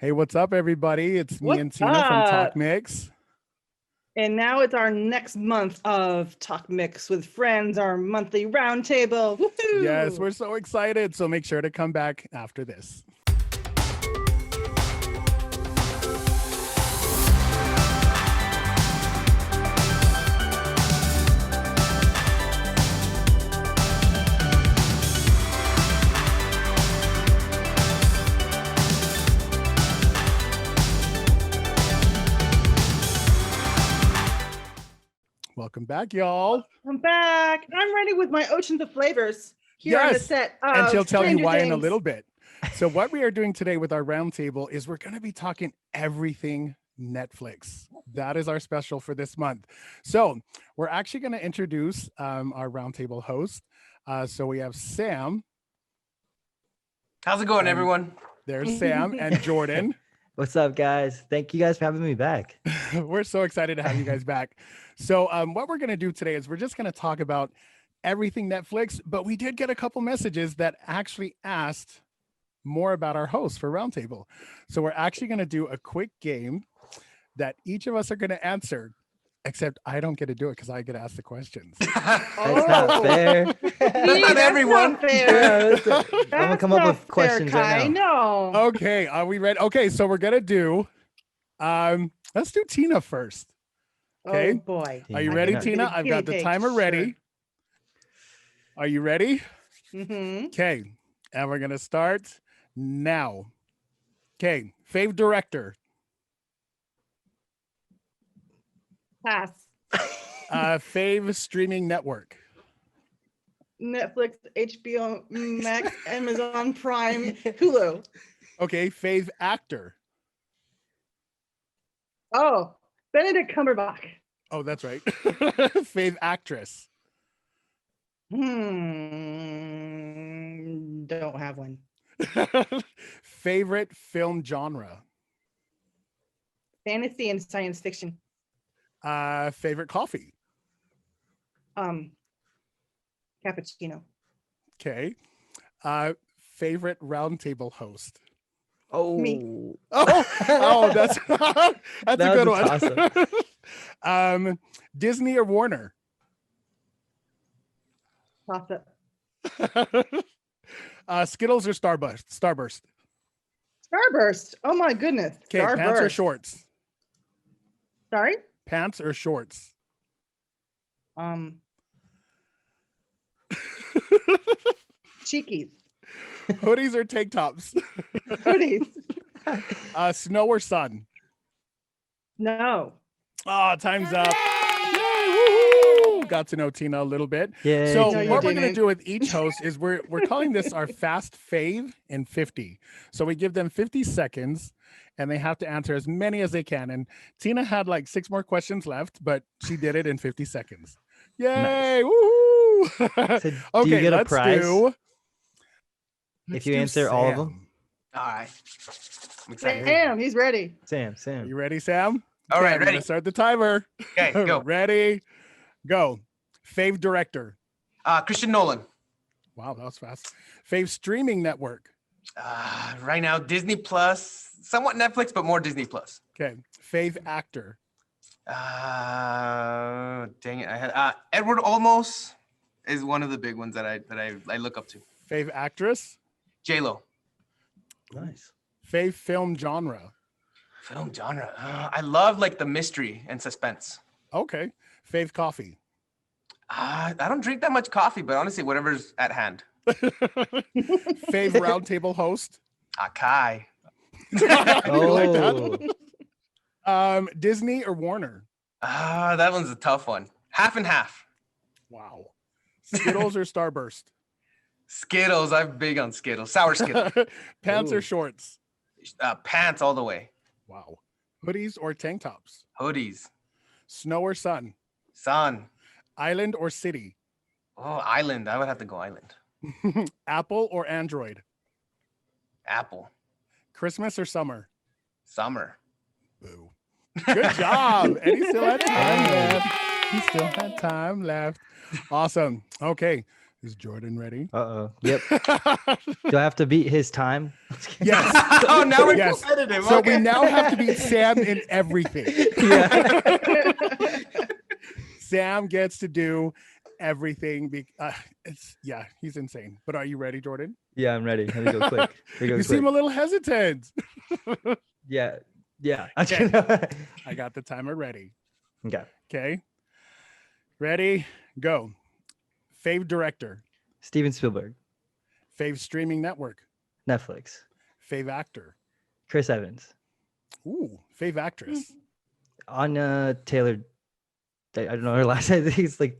Hey, what's up, everybody? It's me What's and Tina from Talk up? Mix. And now it's our next month of Talk Mix with Friends, our monthly roundtable. Yes, Woohoo! we're so excited. So make sure to come back after this. Welcome back, y'all. I'm back. I'm ready with my oceans of flavors here on the Yes, set and of she'll tell you Stranger why in a Things. little bit. So what we are doing today with our roundtable is we're going to be talking everything Netflix. That is our special for this month. So we're actually going to introduce our roundtable host. So we have Sam. How's it going, And everyone? There's Sam and Jordan. What's up, guys? Thank you guys for having me back. We're so excited to have you guys back. So what we're going to do today is we're just going to talk about everything Netflix, but we did get a couple messages that actually asked more about our host for Roundtable. So we're actually going to do a quick game that each of us are going to answer, except I don't get to do it because I get asked the questions. That's not fair. Not everyone. Not fair. I'm gonna come up with questions Kai. right now. No. Okay, are we ready? Okay, so we're going to do, let's do Tina first. Okay. Oh boy. Are you I ready, can- Tina? I've got the Guinea pig, timer ready. sure. Are you ready? Mm-hmm. Okay, and we're gonna start now. Okay, fave director, Pass. fave streaming network, Netflix, HBO Max, Amazon Prime, Hulu. okay, fave actor. Oh, Benedict Cumberbatch. Oh, that's right. Fave actress, Don't have one. favorite film genre, Fantasy and science fiction. favorite coffee. Cappuccino. Okay, favorite roundtable host. Oh, Me. Oh, that's that's a That good was a one. Disney or Warner. Toss up. Skittles or Starburst. Starburst. Oh my goodness. Okay, pants or Starburst. shorts. Sorry. Pants or shorts. Cheekies. Hoodies or tank tops. Hoodies. Snow or sun. No. Oh, time's up. Yay, woohoo! Got to know Tina a little bit. yeah. So No, you what we're gonna didn't. do with each host is we're calling this our fast fave in 50. So we give them 50 seconds and they have to answer as many as they can. And Tina had like 6 more questions left, but she did it in 50 seconds. Yay! Woohoo! So do Okay, you get a let's prize do. if you answer all of them? Sam. All right. I'm excited. Damn, he's ready. Sam. Are you ready, Sam? All Okay, right, I'm gonna ready. start the timer. Okay, go. Ready, go. Fave director. Christian Nolan. Wow, that was fast. Fave streaming network. Right now, Disney Plus, somewhat Netflix, but more Disney Plus. Okay. Fave actor. Dang it, I had Edward Olmos is one of the big ones that I look up to. Fave actress. J-Lo. Nice. Fave film genre. Film genre. I love like the mystery and suspense. Okay. Fave coffee. I don't drink that much coffee, but honestly, whatever's at hand. Fave roundtable host. Kai. You like Oh, that? Disney or Warner. That one's a tough one. Half and half. Wow. Skittles or Starburst. Skittles. I'm big on Skittles. Sour Skittles. Pants or Ooh. shorts. Pants all the way. Wow. Hoodies or tank tops. Hoodies. Snow or sun. Sun. Island or city. Oh, island. I would have to go island. Apple or Android. Apple. Christmas or summer. Summer. Boo. Good job. And he still had time left. He still had time left. Awesome. Okay. Is Jordan ready? Uh-oh. Yep. Do I have to beat his time? Yes. Oh, now we're Yes. competitive. So Okay. we now have to beat Sam in everything. Yeah. Sam gets to do everything. He's insane. But are you ready, Jordan? Yeah, I'm ready. Let me go quick. Let me go You quick. seem a little hesitant. Yeah. Yeah. Okay. I got the timer ready. Okay. Okay. Ready? Go. Fave director. Steven Spielberg, Fave streaming network. Netflix, Fave actor. Chris Evans, Ooh, fave actress. Anya Taylor. I don't know her last name. I think it's like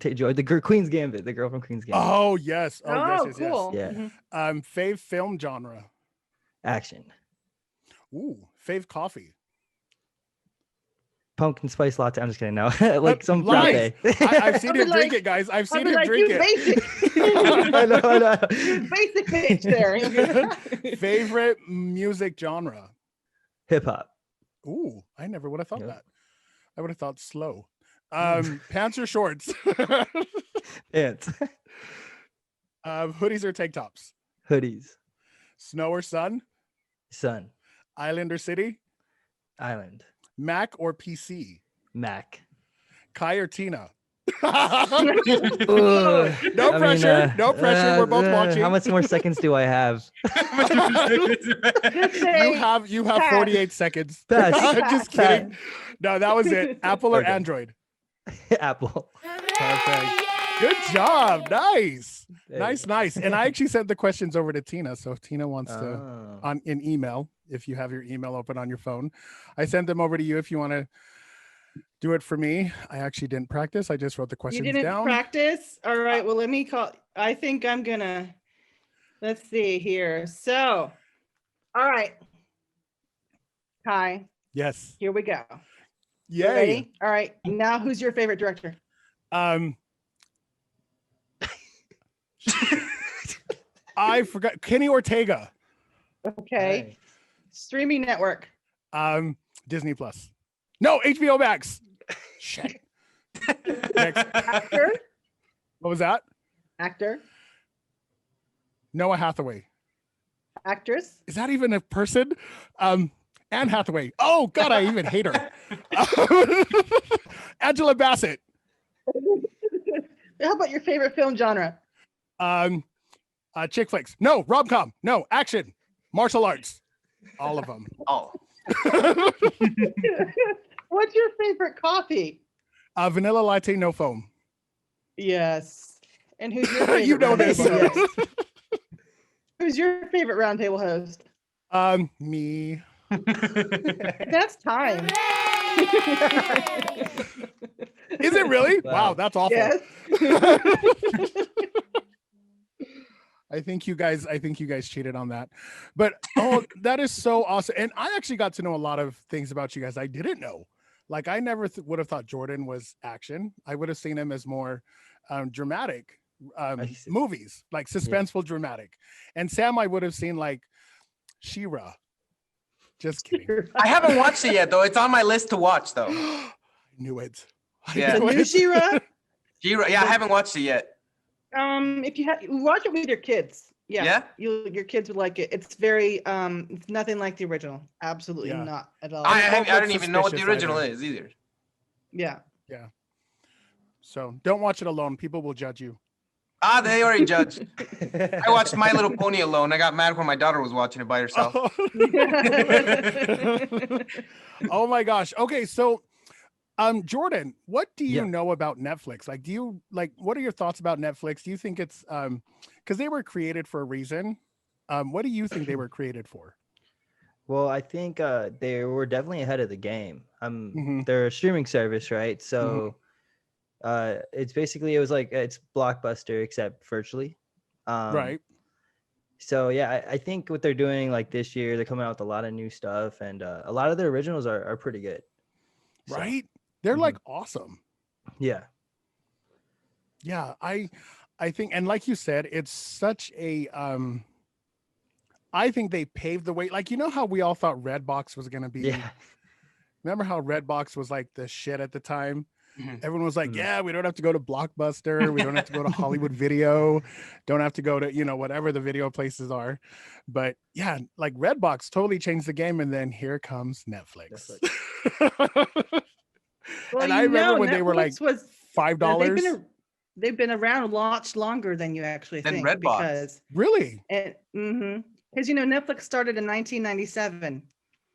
Queen's Gambit, the girl from Queen's Gambit. Oh, yes. Oh, yes, yes, cool. Yeah. Mhm. yes. Fave film genre. Action. Ooh, fave coffee. Pumpkin spice latte. I'm just kidding. No, like some Lies. frappe. I've seen I'll be him drink like- it, guys. I've I'll seen be him like, drink you it. basic. I know. You basic bitch there. Favorite music genre. Hip hop. Ooh, I never would have thought Yep. that. I would have thought slow. Pants or shorts. Pants. Hoodies or tank tops. Hoodies. Snow or sun. Sun. Island or city. Island. Mac or PC. Mac. Kai or Tina. Ugh. No I mean, pressure. No pressure. We're both watching. How much more seconds do I have? Just say You have pass. 48 seconds. Pass. I'm just kidding. No, that was it. Apple or Okay. Android. Apple. Perfect. Good job. Nice. There you Nice, go. nice. And I actually sent the questions over to Tina. So if Tina wants to Oh. in email, if you have your email open on your phone, I sent them over to you if you want to do it for me. I actually didn't practice. I just wrote the you questions didn't down. practice. All right. Well, let me call. I think I'm gonna. Let's see here. So, all right, Kai. Yes. Here we go. You Yay. ready? All right. Now, who's your favorite director? I forgot Kenny Ortega. Okay. Nice. Streaming network. Disney Plus. No, HBO Max. Shit. Next. Actor. What was that? Actor. Noah Hathaway. Actress. Is that even a person? Anne Hathaway. Oh God, I even hate her. Angela Bassett. How about your favorite film genre? Chick flicks. No, rom-com. No, action. Martial arts. All of them. Oh, What's your favorite coffee? Vanilla latte, no foam. Yes. And who's your favorite? You know this. roundtable host? Who's your favorite roundtable host? Me. That's time. Is it really? Wow, Wow. that's awful. Yes. I think you guys cheated on that. But oh, that is so awesome. And I actually got to know a lot of things about you guys I didn't know. Like I never would have thought Jordan was action. I would have seen him as more dramatic I see. movies, like suspenseful dramatic. And Sam, I would have seen like She-Ra. Just kidding. I haven't watched it yet though. It's on my list to watch though. I knew it. I Yeah. knew The new it. She-Ra. Yeah, I haven't watched it yet. If you watch it with your kids, Yeah? your kids would like it. It's very it's nothing like the original. Absolutely Yeah. not at all. I don't don't look even know what the suspicious original either. is either. Yeah. So don't watch it alone. People will judge you. They already judged. I watched My Little Pony alone. I got mad when my daughter was watching it by herself. Oh my gosh. Okay, so Jordan, what do you Yeah. know about Netflix? Like what are your thoughts about Netflix? Do you think it's because they were created for a reason? What do you think they were created for? Well, I think they were definitely ahead of the game. Mhm. They're a streaming service, right? So it's basically it's Blockbuster except virtually. Right. So yeah, I think what they're doing like this year, they're coming out with a lot of new stuff, and a lot of their originals are pretty good. So, Right? They're like awesome. Yeah. Yeah, I think, and like you said, it's such a I think they paved the way. Like, you know how we all thought Redbox was gonna be. Yeah. Remember how Redbox was like the shit at the time? Mhm. Everyone was like, Mhm. yeah, we don't have to go to Blockbuster. We don't have to go to Hollywood Video. Don't have to go to, whatever the video places are. But yeah, like Redbox totally changed the game. And then here comes Netflix. Well, And I remember when they were like Netflix was they've $5. been they've been around much longer than you actually Then think Redbox. because Really? because Netflix started in 1997.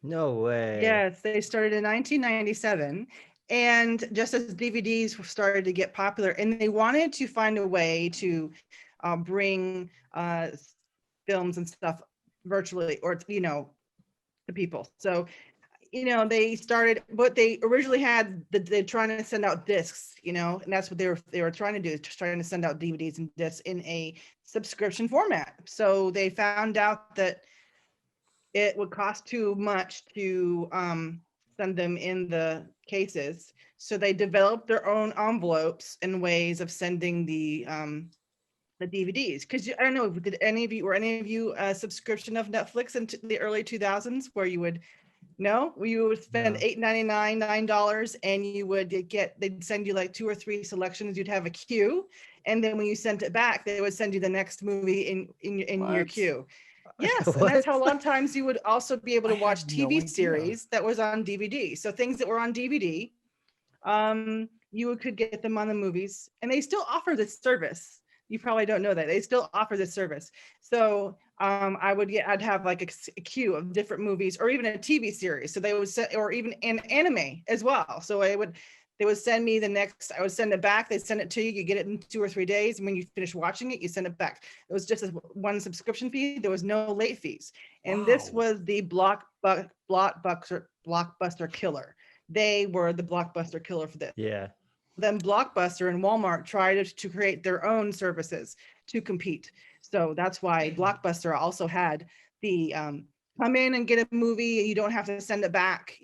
No way. Yes, they started in 1997. And just as DVDs started to get popular, and they wanted to find a way to bring films and stuff virtually or, to people. So, they started, but they originally had they're trying to send out discs, and that's what they were trying to do, just trying to send out DVDs and discs in a subscription format. So they found out that it would cost too much to send them in the cases. So they developed their own envelopes and ways of sending the DVDs. Because I don't know, did any of you a subscription of Netflix in the early 2000s where you would you would spend No. $8.99, $9, and you would they'd send you like 2 or 3 selections. You'd have a queue, and then when you sent it back, they would send you the next movie in your What? queue. Yes, and that's how a lot of times you would also be able to I watch had no TV idea. series that was on DVD. So things that were on DVD, you could get them on the movies, and they still offer this service. You probably don't know that they still offer this service. So I'd have like a queue of different movies or even a TV series. So they would set, or even an anime as well. So they would send me the next, I would send it back. They send it to you. You get it in 2 or 3 days. And when you finish watching it, you send it back. It was just one subscription fee. There was no late fees. And this Wow. was the blockbuster killer. They were the blockbuster killer for this. Yeah. Then Blockbuster and Walmart tried to create their own services to compete. So that's why Blockbuster also had the come in and get a movie and you don't have to send it back,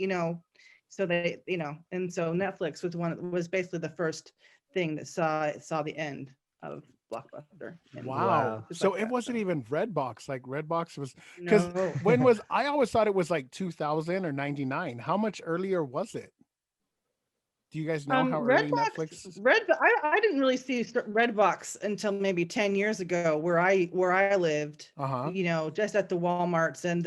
So they, and so Netflix was basically the first thing that saw the end of Blockbuster. And Wow. Wow. just So like it that, wasn't so. even Redbox. Like Redbox was, because No. when was, I always thought it was like 2000 or 99. How much earlier was it? Do you guys know how early Netflix? I didn't really see Redbox until maybe 10 years ago where I lived, Uh-huh. just at the Walmarts and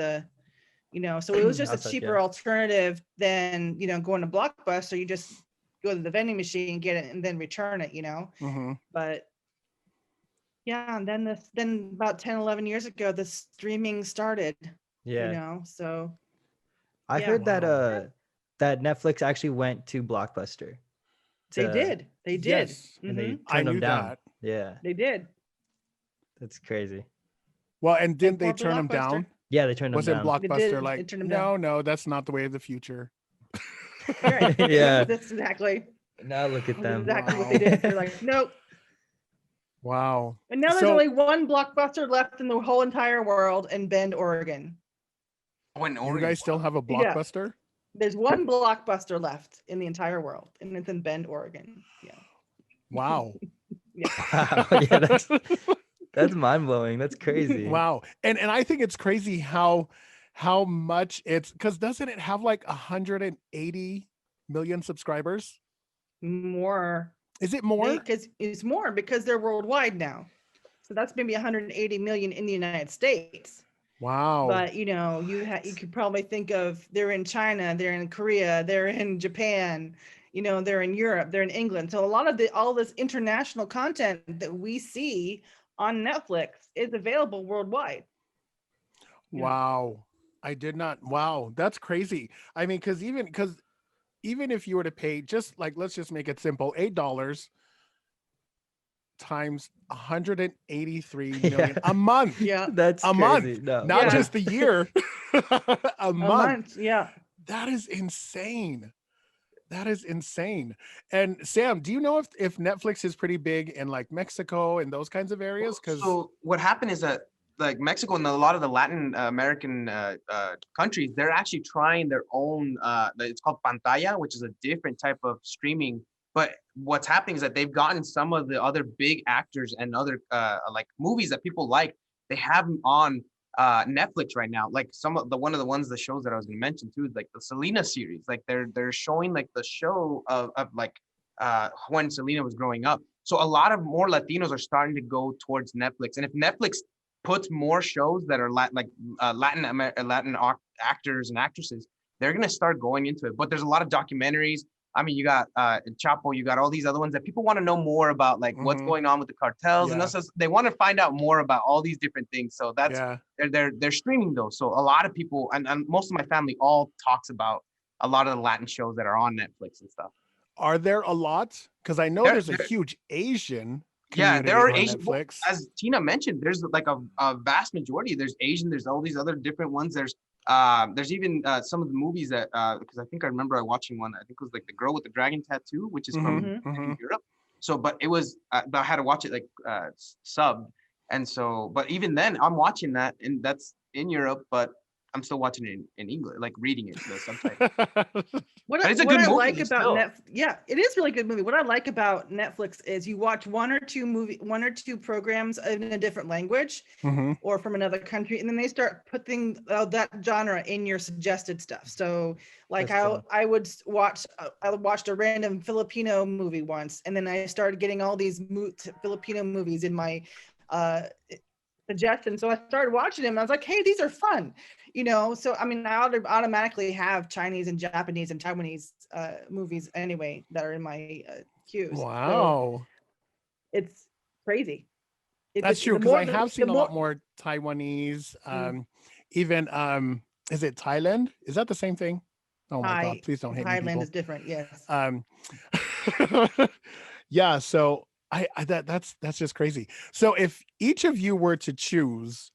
so it was just a Outside, cheaper yeah. alternative than, going to Blockbuster. You just go to the vending machine, get it, and then return it, Mm-hmm. But yeah, and then about 10, 11 years ago, the streaming started, Yeah. so I yeah. heard that Wow. that Netflix actually went to Blockbuster They to did. They did. Yes, and they I turned them knew down. that. Yeah. They did. That's crazy. Well, and And didn't they poor turn them Blockbuster. down? Yeah, they turned them Wasn't down. They Blockbuster did. like, They turned them down. no, that's not the way of the future? Right. Yeah. That's exactly. Now look at That's them. exactly what they did. They're like, nope. Wow. And now there's So only one Blockbuster left in the whole entire world in Bend, Oregon. Oh, in you Oregon. guys still have a Yeah. Blockbuster? There's one Blockbuster left in the entire world, and it's in Bend, Oregon. Yeah. Wow. Yeah. Wow. Yeah, that's mind blowing. That's crazy. Wow. And I think it's crazy how much it's, because doesn't it have like 180 million subscribers? More. Is it more? Because it's more because they're worldwide now. So that's maybe 180 million in the United States. Wow. But you could probably think of they're in China, they're in Korea, they're in Japan, they're in Europe, they're in England. So a lot of all this international content that we see on Netflix is available worldwide. Yeah. Wow. I did not. Wow. That's crazy. I mean, because even if you were to pay just like, let's just make it simple, $8 times 183 million a month. Yeah. That's A crazy. month, No. not Yeah. just the year. A A month. month. Yeah. That is insane. That is insane. And Sam, do you know if Netflix is pretty big in like Mexico and those kinds of areas? Because So what happened is that like Mexico and a lot of the Latin American countries, they're actually trying their own. It's called pantalla, which is a different type of streaming. But what's happening is that they've gotten some of the other big actors and other like movies that people like. They have them on Netflix right now. Like one of the shows that I was going to mention too, is like the Selena series. Like they're showing like the show of like when Selena was growing up. So a lot of more Latinos are starting to go towards Netflix. And if Netflix puts more shows that are Latin actors and actresses, they're gonna start going into it. But there's a lot of documentaries. I mean, you got Chapo, you got all these other ones that people want to know more about, like what's going on with the cartels, and they want to find out more about all these different things. So that's they're streaming those. So a lot of people and most of my family all talks about a lot of the Latin shows that are on Netflix and stuff. Are there a lot? Because I know there's a huge Asian community there are on Asian. Netflix. As Tina mentioned, there's like a vast majority. There's Asian. There's all these other different ones. There's even some of the movies that because I think I remember watching one. I think it was like The Girl with the Dragon Tattoo, which is from Europe. So, but it was but I had to watch it like subbed, and so. But even then, I'm watching that, and that's in Europe, but I'm still watching it in English, like reading it, the subtitles. What But it's a what good I movie like about still. Netflix, yeah, it is a really good movie. What I like about Netflix is you watch one or two programs in a different language or from another country, and then they start putting that genre in your suggested stuff. So like I watched a random Filipino movie once, and then I started getting all these Filipino movies in my suggestions. So I started watching them, and I was like, hey, these are fun. So I mean, I automatically have Chinese and Japanese and Taiwanese movies anyway that are in my queues. Wow, so it's crazy. That's true, because I have seen a lot more Taiwanese. Even is it Thailand? Is that the same thing? Oh my God! Please don't hate me, people. Thailand is different. Yes. Yeah. So that's just crazy. So if each of you were to choose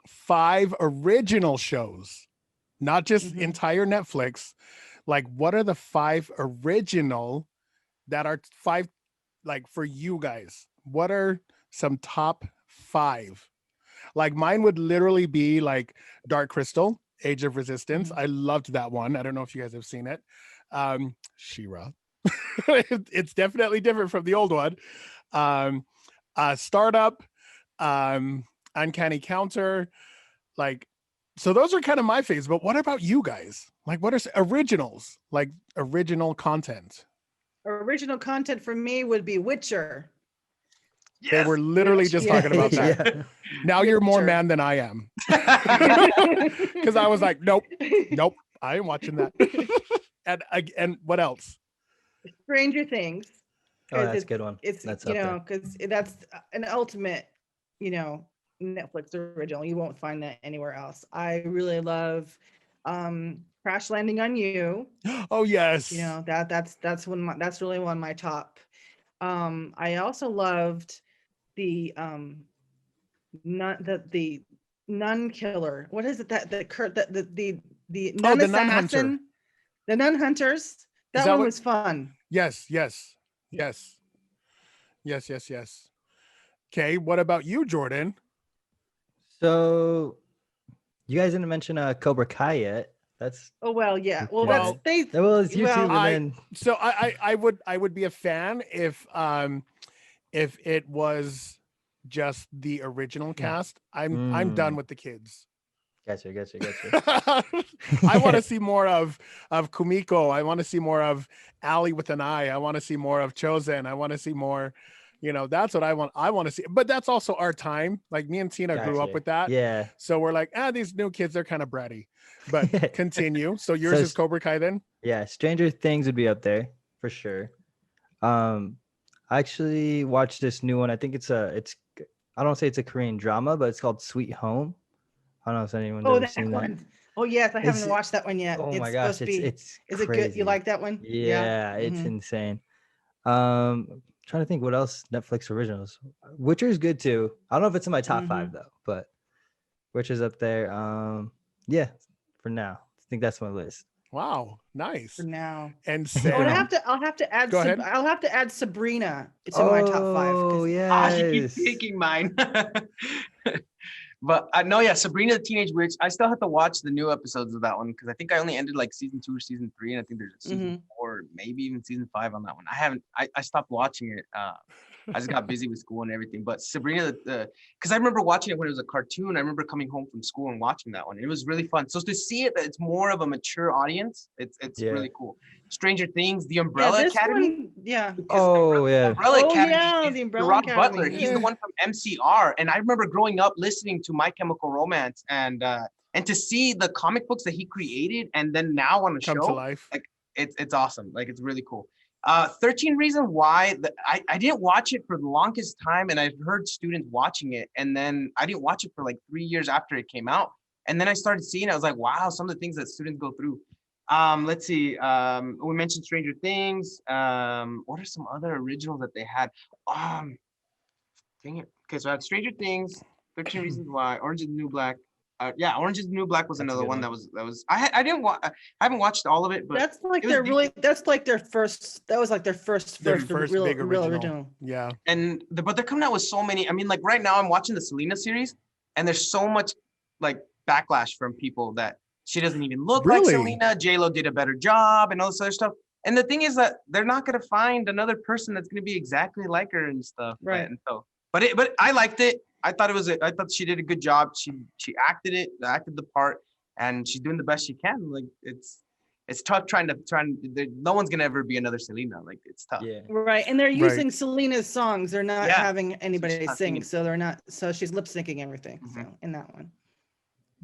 5 original shows, not just entire Netflix, like what are the 5 original that are 5, like for you guys? What are some top 5? Like mine would literally be like Dark Crystal, Age of Resistance. I loved that one. I don't know if you guys have seen it. She-Ra. It's definitely different from the old one. Startup, Uncanny Counter, like, so those are kind of my faves. But what about you guys? Like, what are originals? Like original content? Original content for me would be Witcher. Yes. They were literally just talking about that. Now you're more man than I am. Because I was like, nope, I ain't watching that. and what else? Stranger Things. Oh, that's a good one. It's that's because that's an ultimate, Netflix original. You won't find that anywhere else. I really love Crash Landing on You. Oh yes. That's really one of my top. I also loved the nun killer. What is it that the nun the Nun Hunter. assassin? The Nun Hunters. That one was fun. Yes. Okay, what about you, Jordan? So you guys didn't mention Cobra Kai yet. That's yeah. Well, it's YouTube, so I would be a fan if it was just the original cast. I'm done with the kids. Gotcha. I want to see more of Kumiko. I want to see more of Ali with an eye. I want to see more of Chosen. I want to see more. That's what I want. I want to see. But that's also our time. Like me and Tina grew up with that. Yeah. So we're like, these new kids, they're kind of bratty. But continue. So yours is Cobra Kai then? Yeah, Stranger Things would be up there for sure. I actually watched this new one. I think I don't say it's a Korean drama, but it's called Sweet Home. I don't know if anyone's ever seen that. Oh yes, I haven't watched that one yet. Oh my gosh, it's is it good? You like that one? Yeah, it's insane. Trying to think what else Netflix originals. Witcher is good too. I don't know if it's in my top 5 though, but Witcher's up there. Yeah, for now. I think that's my list. Wow, nice. For now. And Sam. I'll have to add. Go ahead. I'll have to add Sabrina. It's in my top 5. Oh yeah. She keeps taking mine. But Sabrina the Teenage Witch. I still have to watch the new episodes of that one because I think I only ended like season 2 or season 3, and I think there's a season 4, maybe even season 5 on that one. I stopped watching it I just got busy with school and everything. But Sabrina, because I remember watching it when it was a cartoon. I remember coming home from school and watching that one. It was really fun. So to see it, that it's more of a mature audience. It's Yeah. really cool. Stranger Things, The Yeah, Umbrella this Academy. one, yeah. Because Oh yeah. Umbrella Oh, Academy yeah, is The Umbrella Gerard Academy. Butler. He's the Yeah. one from MCR, and I remember growing up listening to My Chemical Romance, and to see the comic books that he created, and then now on a Come to show, life. like it's awesome. Like it's really cool. 13 Reasons Why. I didn't watch it for the longest time, and I've heard students watching it, and then I didn't watch it for like 3 years after it came out, and then I started seeing it. I was like, wow, some of the things that students go through. Let's see. We mentioned Stranger Things. What are some other originals that they had? Dang it. Okay, so I had Stranger Things, 13 Reasons Why, Orange is the New Black. Yeah, Orange is the New Black was That's a another good one one. that was I didn't watch. I haven't watched all of it, but That's like it was their really, decent. that's like their first, that was like their first Their first real, big real original. original. Yeah. But they're coming out with so many. I mean, like right now I'm watching the Selena series, and there's so much like backlash from people that she doesn't even look like Really? Selena. J-Lo did a better job and all this other stuff. And the thing is that they're not gonna find another person that's gonna be exactly like her and stuff. Right. And so, but I liked it. I thought I thought she did a good job. She acted the part, and she's doing the best she can. Like it's tough no one's gonna ever be another Selena. Like it's tough. Yeah. Right. And they're Right. using Selena's songs. They're not Yeah. having anybody not sing. singing. So they're not, so she's lip syncing everything. Mhm. So in that one.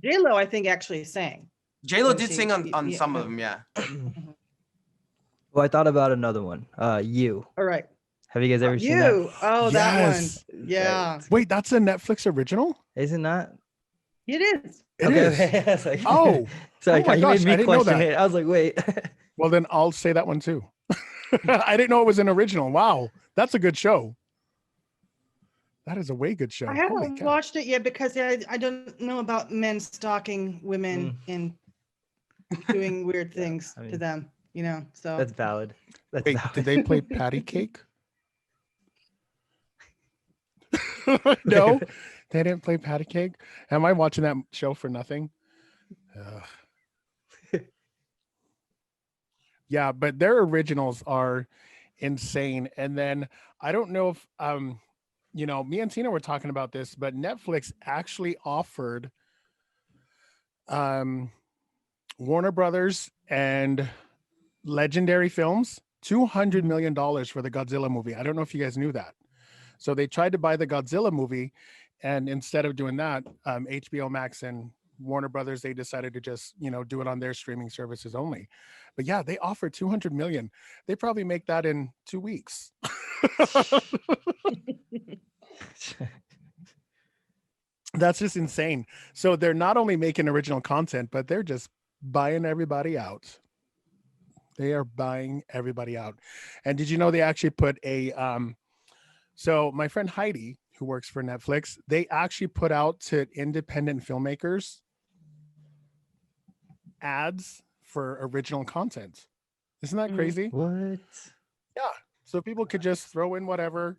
J-Lo, I think, actually sang. J-Lo When did she- sing on yeah, some but- of them, yeah. Well, I thought about another one. You. All right. Have you guys ever seen that? You. Oh, that Yes. one. Yeah. Wait, that's a Netflix original? Is it not? It is. It is. Okay. I was like- Oh. Sorry, Oh my you gosh, made me I didn't know question that. it. I was like, wait. Well, then I'll say that one too. I didn't know it was an original. Wow. That's a good show. That is a way good show. I Holy haven't cow. watched it yet because I don't know about men stalking women and doing weird things I to mean, them, you know, so. That's valid. That's Wait, valid. did they play patty cake? No, they didn't play patty cake. Am I watching that show for nothing? Ugh. Yeah, but their originals are insane. And then I don't know if me and Tina were talking about this, but Netflix actually offered Warner Brothers and Legendary Films $200 million for the Godzilla movie. I don't know if you guys knew that. So they tried to buy the Godzilla movie, and instead of doing that, HBO Max and Warner Brothers, they decided to just do it on their streaming services only. But yeah, they offered 200 million. They probably make that in 2 weeks. That's just insane. So they're not only making original content, but they're just buying everybody out. They are buying everybody out. And did you know they actually put a so my friend Heidi, who works for Netflix, they actually put out to independent filmmakers ads for original content. Isn't that crazy? What? So people could just throw in whatever,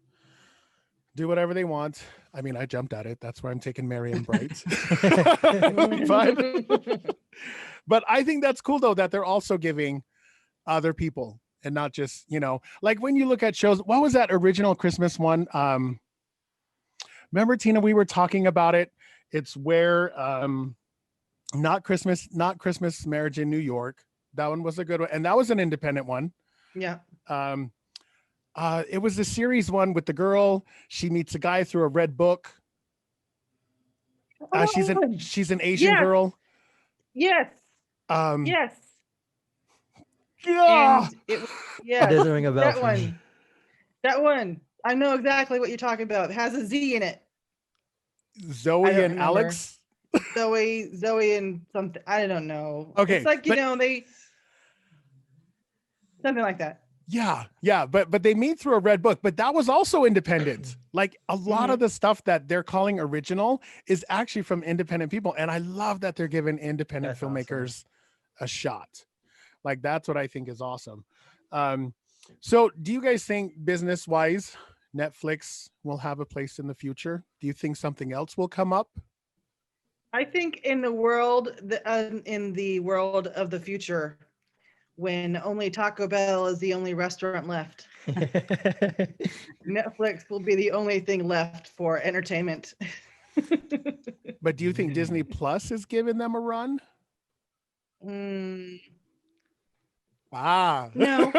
do whatever they want. I mean, I jumped at it. That's why I'm taking Marion Bright. It'll be fine. But I think that's cool though, that they're also giving other people and not just, like when you look at shows, what was that original Christmas one? Remember, Tina, we were talking about it. It's where not Christmas Marriage in New York. That one was a good one. And that was an independent one. Yeah. It was the series one with the girl. She meets a guy through a red book. She's an Asian Yes. girl. Yes. Yeah. Yes. And It yeah, doesn't ring a bell that for one. me. That one. I know exactly what you're talking about. It has a Z in it. Zoe I don't and remember. Alex. Zoe and something. I don't know. Okay, It's like, but- they something like that. Yeah, but they meet through a red book, but that was also independent. Like a lot of the stuff that they're calling original is actually from independent people, and I love that they're giving independent That's awesome. filmmakers a shot. Like that's what I think is awesome. So do you guys think business wise Netflix will have a place in the future? Do you think something else will come up? I think in the world of the future, when only Taco Bell is the only restaurant left, Netflix will be the only thing left for entertainment. But do you think Disney Plus is giving them a run? Mm, Wow. no,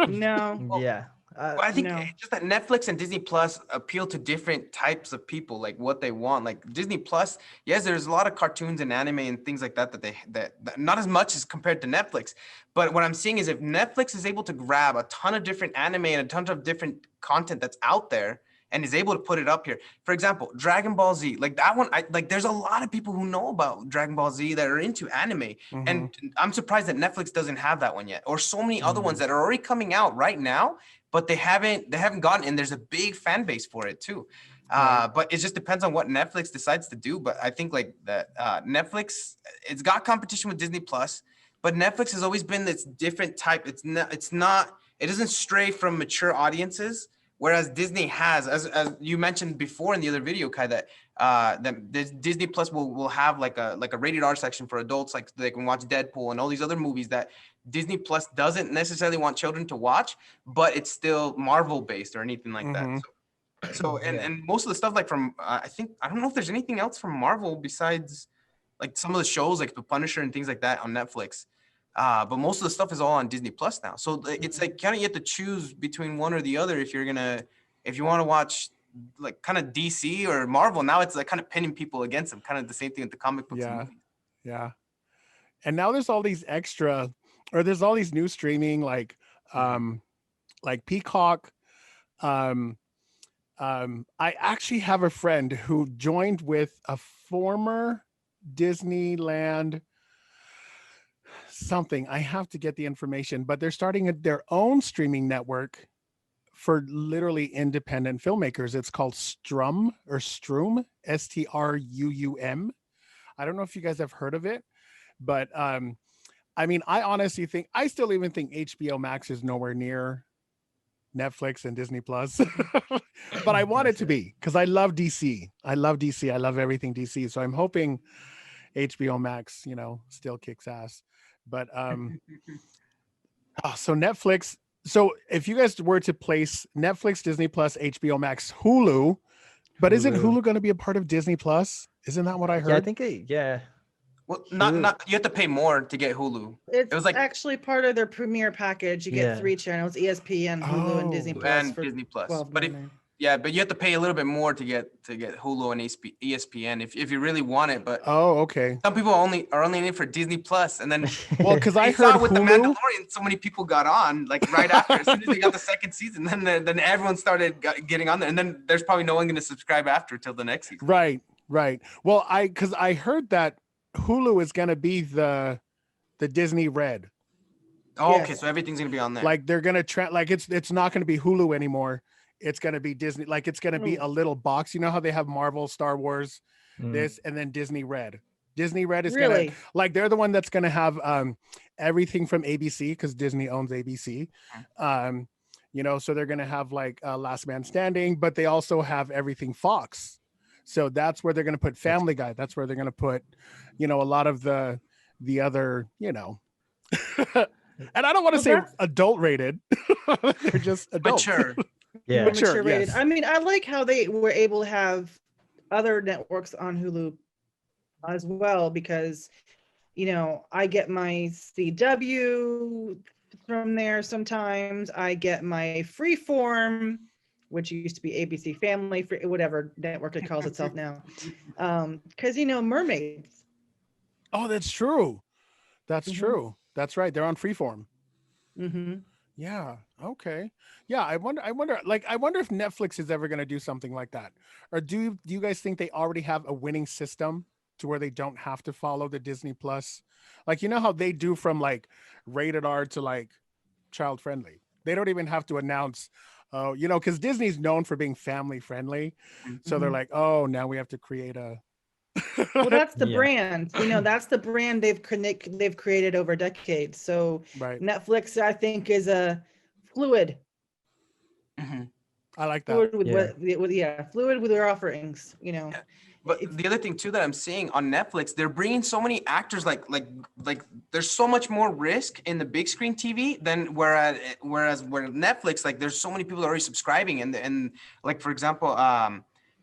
no, Yeah. Well, I think no. it's just that Netflix and Disney Plus appeal to different types of people, like what they want. Like Disney Plus, yes, there's a lot of cartoons and anime and things like that that not as much as compared to Netflix. But what I'm seeing is if Netflix is able to grab a ton of different anime and a ton of different content that's out there and is able to put it up here. For example, Dragon Ball Z, like that one, there's a lot of people who know about Dragon Ball Z that are into anime. And I'm surprised that Netflix doesn't have that one yet, or so many other ones that are already coming out right now, but they haven't gotten, and there's a big fan base for it too. But it just depends on what Netflix decides to do. But I think like that Netflix, it's got competition with Disney Plus, but Netflix has always been this different type. It doesn't stray from mature audiences. Whereas Disney has, as you mentioned before in the other video, Kai, that Disney Plus will have like a rated R section for adults, like they can watch Deadpool and all these other movies that Disney Plus doesn't necessarily want children to watch, but it's still Marvel based or anything like that. So and most of the stuff like from I don't know if there's anything else from Marvel besides like some of the shows like The Punisher and things like that on Netflix. But most of the stuff is all on Disney Plus now. So it's like kind of you have to choose between one or the other if you want to watch like kind of DC or Marvel. Now it's like kind of pinning people against them, kind of the same thing with the comic books. Yeah. Yeah. And now there's all these there's all these new streaming like Peacock. I actually have a friend who joined with a former Disneyland something. I have to get the information, but they're starting their own streaming network for literally independent filmmakers. It's called Strum or Stroom, Struum. I don't know if you guys have heard of it, but I mean, I still even think HBO Max is nowhere near Netflix and Disney Plus, but I want it to be because I love DC. I love everything DC. So I'm hoping HBO Max, still kicks ass. But so Netflix. So if you guys were to place Netflix, Disney Plus, HBO Max, Hulu, but isn't Hulu going to be a part of Disney Plus? Isn't that what I heard? Yeah, I think yeah. Well, not you have to pay more to get Hulu. It's It was like actually part of their premier package. You get 3 channels: ESPN, Hulu, and Disney Plus. And Disney Plus. But $12.99. but you have to pay a little bit more to get Hulu and ESPN if you really want it. But okay. Some people are only in it for Disney Plus, and then because I heard with Hulu, the Mandalorian, so many people got on like right after. As soon as they got the second season, then everyone started getting on there, and then there's probably no one going to subscribe after till the next season. Right. Well, because I heard that Hulu is going to be the Disney Red. Oh, yes. Okay, so everything's going to be on there. Like they're going to like it's not going to be Hulu anymore. It's going to be Disney. Like it's going to be a little box. You know how they have Marvel, Star Wars, this, and then Disney Red. Disney Red is going to like they're the one that's going to have everything from ABC because Disney owns ABC. So they're going to have like Last Man Standing, but they also have everything Fox. So that's where they're going to put Family Guy. That's where they're going to put, a lot of the other, and I don't want to say adult rated. They're just adult. Mature. Yeah. Mature rated. Yes. I mean, I like how they were able to have other networks on Hulu as well, because, I get my CW from there sometimes. I get my Freeform, which used to be ABC Family, whatever network it calls itself now. Because, mermaids. Oh, that's true. That's true. That's right. They're on Freeform. Mm-hmm. Yeah. Okay. Yeah. I wonder if Netflix is ever going to do something like that, or do you guys think they already have a winning system to where they don't have to follow the Disney Plus? Like, how they do from like rated R to like child friendly. They don't even have to announce, because Disney's known for being family friendly. So they're like, oh, now we have to create a. Well, that's the brand. That's the brand they've created over decades. So Netflix, I think, is a fluid. I like that. Fluid with fluid with their offerings. But the other thing too that I'm seeing on Netflix, they're bringing so many actors. Like there's so much more risk in the big screen TV than whereas where Netflix, like there's so many people already subscribing, and like for example,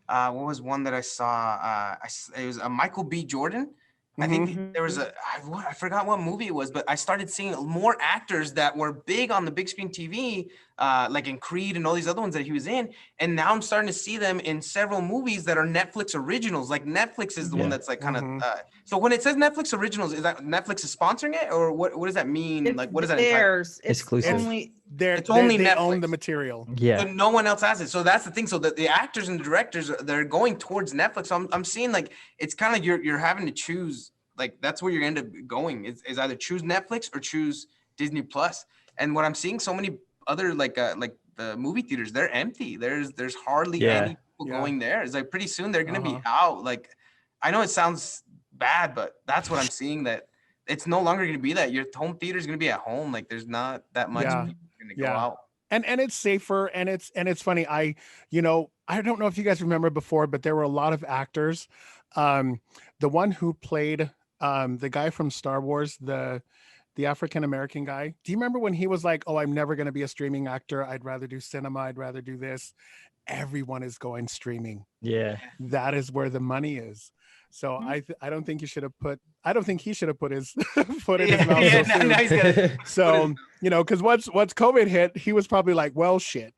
what was one that I saw? It was Michael B. Jordan. I think there was I forgot what movie it was, but I started seeing more actors that were big on the big screen TV, like in Creed and all these other ones that he was in. And now I'm starting to see them in several movies that are Netflix originals. Like Netflix is the one that's like kind of. So when it says Netflix originals, is that Netflix is sponsoring it, or what does that mean? It's Like what does that entitle? theirs. It's Exclusive. only It's only they own Netflix. the material. Yeah. But no one else has it. So that's the thing. So the actors and the directors, they're going towards Netflix. So I'm seeing like it's kind of like you're having to choose. Like that's where you're end up going is either choose Netflix or choose Disney Plus. And what I'm seeing, so many other like the movie theaters, they're empty. There's hardly any people going there. It's like pretty soon they're gonna be out. Like I know it sounds bad, but that's what I'm seeing, that it's no longer gonna be that. Your home theater is gonna be at home. Like there's not that much people gonna go out. And it's safer, and it's funny. I don't know if you guys remember before, but there were a lot of actors. The one who played the guy from Star Wars, the African American guy. Do you remember when he was like, "Oh, I'm never going to be a streaming actor. I'd rather do cinema. I'd rather do this." Everyone is going streaming. Yeah. That is where the money is. So I don't think you should have put. I don't think he should have put his foot in his mouth. So now he's gonna so because once COVID hit, he was probably like, "Well, shit."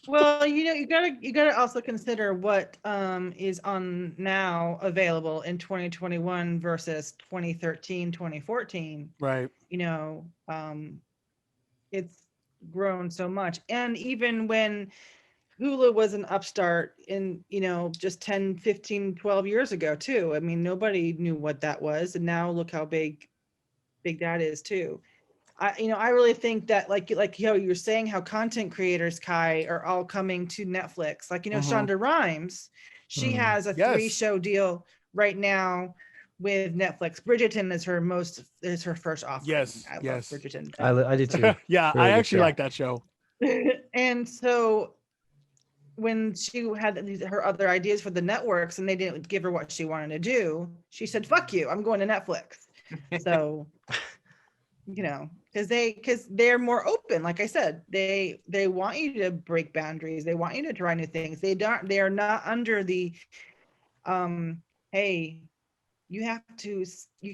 Well, you gotta also consider what is on now available in 2021 versus 2013, 2014. Right. It's grown so much. And even when Hulu was an upstart in, just 10, 15, 12 years ago too. I mean, nobody knew what that was. And now look how big that is too. I really think that like you're saying, how content creators, Kai, are all coming to Netflix. Like, Shonda Rhimes, she has a 3-show deal right now with Netflix. Bridgerton is her first offering. Yes. I love Bridgerton. I did too. Yeah, Really I good actually show. like that show. And so when she had her other ideas for the networks and they didn't give her what she wanted to do, she said, "Fuck you, I'm going to Netflix." So, because they're more open. Like I said, they want you to break boundaries. They want you to try new things. They are not under the, hey, you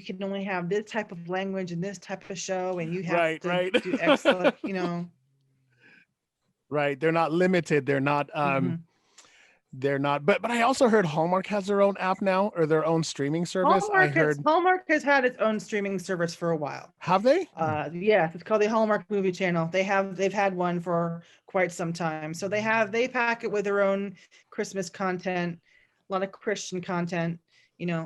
can only have this type of language and this type of show, and you have to do excellent, Right. They're not limited. They're not they're not, but I also heard Hallmark has their own app now, or their own streaming service. Hallmark has had its own streaming service for a while. Have they? Yes, it's called the Hallmark Movie Channel. They've had one for quite some time. So they pack it with their own Christmas content, a lot of Christian content,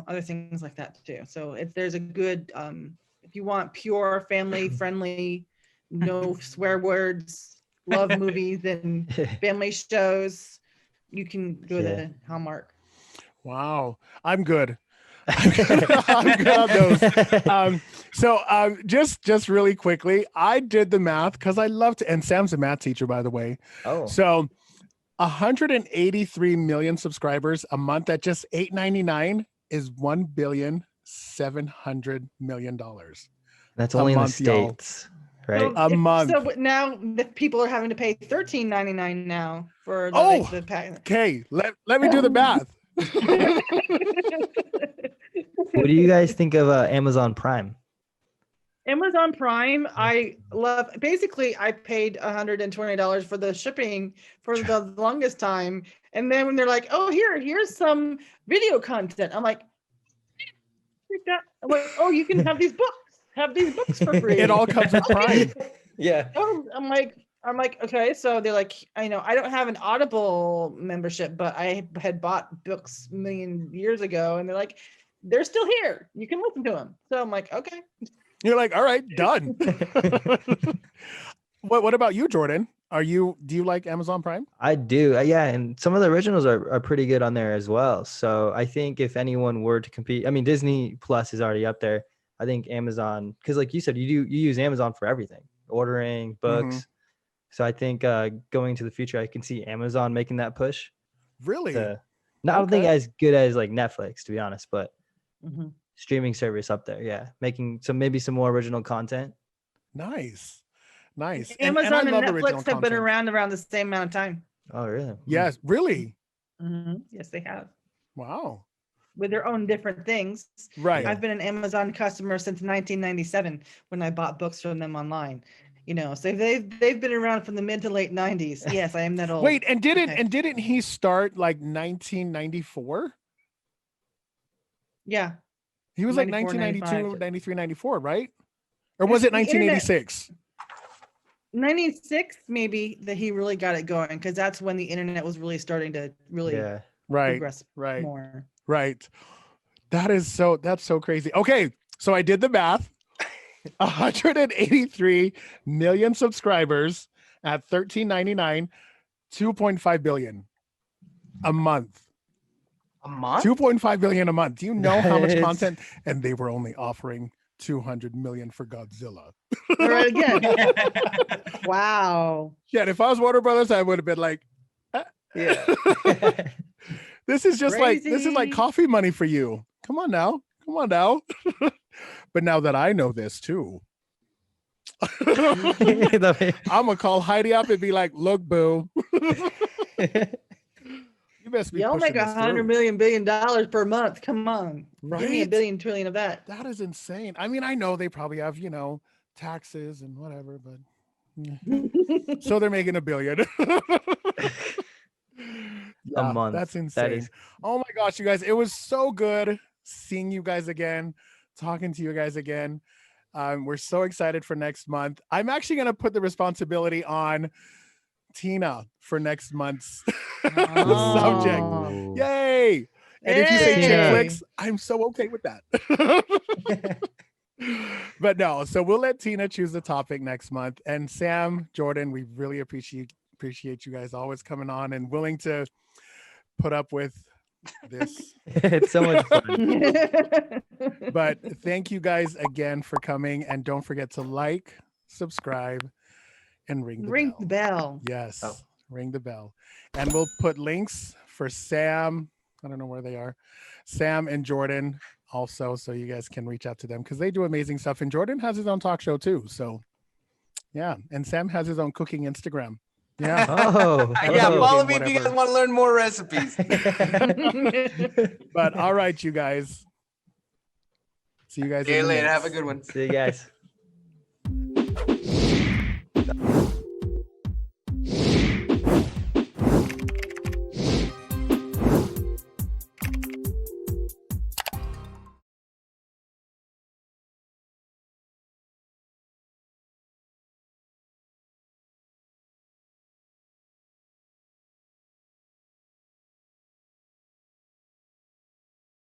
other things like that too. So there's a good if you want pure family friendly, no swear words, love movies and family shows, you can go to Hallmark. Wow, I'm good. I'm good on those. So just really quickly, I did the math because I love to, and Sam's a math teacher, by the way. Oh. So 183 million subscribers a month at just $8.99 is $1.7 billion. That's only in the month, States, right? So A month. So now the people are having to pay $13.99 now for the pack. Okay, let me do the math. What do you guys think of Amazon Prime? Amazon Prime, I love. Basically, I paid $120 for the shipping for the longest time, and then when they're like, "Oh, here's some video content," I'm like, "Oh, you can have these books. Have these books for free." It all comes with Prime. Yeah. Oh, I'm like, okay. So they're like, I don't have an Audible membership, but I had bought books a million years ago, and they're like, they're still here. You can listen to them. So I'm like, okay. You're like, all right, done. What about you, Jordan? Do you like Amazon Prime? I do. Yeah. And some of the originals are pretty good on there as well. So I think if anyone were to compete, I mean, Disney Plus is already up there. I think Amazon, because like you said, you use Amazon for everything, ordering books. So I think going to the future, I can see Amazon making that push. Really? I don't think Okay. as good as like Netflix, to be honest, but Mhm. streaming service up there. Yeah, making maybe some more original content. Nice. Nice. And I Amazon and love original Netflix have been content. around the same amount of time. Oh, really? Yes, really. Yes, they have, Wow. with their own different things. Right. Yeah. I've been an Amazon customer since 1997 when I bought books from them online. So they've been around from the mid to late 90s. Yes, I am that old. Wait, and didn't Okay. he start like 1994? Yeah. He was like 94, 1992, 95. 93, 94, right? Or was it The internet- 1986? 96 maybe that he really got it going, because that's when the internet was really starting to really Yeah. Right. progress Right. more. Right. That's so crazy. Okay, so I did the math. 183 million subscribers at $13.99, 2.5 billion a month. A month? 2.5 billion a month. Do you know how much It's- content? And they were only offering 200 million for Godzilla. All right, again. Wow. Yeah, if I was Warner Brothers, I would have been like, Yeah. this is just like Crazy. coffee money for you. Come on now. But now that I know this too, I'm gonna call Heidi up and be like, look, boo. You best be Y'all make pushing this through. $100 billion per month. Come on. Give me a Right? billion trillion of that. That is insane. I mean, I know they probably have, taxes and whatever, but so they're making $1 billion. A Yeah, month. That's That insane. is Oh my gosh, you guys, it was so good seeing you guys again, talking to you guys again. We're so excited for next month. I'm actually going to put the responsibility on Tina for next month's subject. Ooh. Yay! And if you say chick Tina. flicks, I'm so okay with that. But no, so we'll let Tina choose the topic next month. And Sam, Jordan, we really appreciate you guys always coming on and willing to put up with this. It's so much fun. But thank you guys again for coming, and don't forget to like, subscribe, and ring the Ring bell. the bell. Yes, Oh. ring the bell. And we'll put links for Sam. I don't know where they are. Sam and Jordan also, so you guys can reach out to them because they do amazing stuff. And Jordan has his own talk show too. So yeah. And Sam has his own cooking Instagram. Yeah. Oh. Yeah, Oh. follow me if you Whatever. guys want to learn more recipes. But all right, you guys. See you guys See you in the later. mix. Have a good one. See you guys.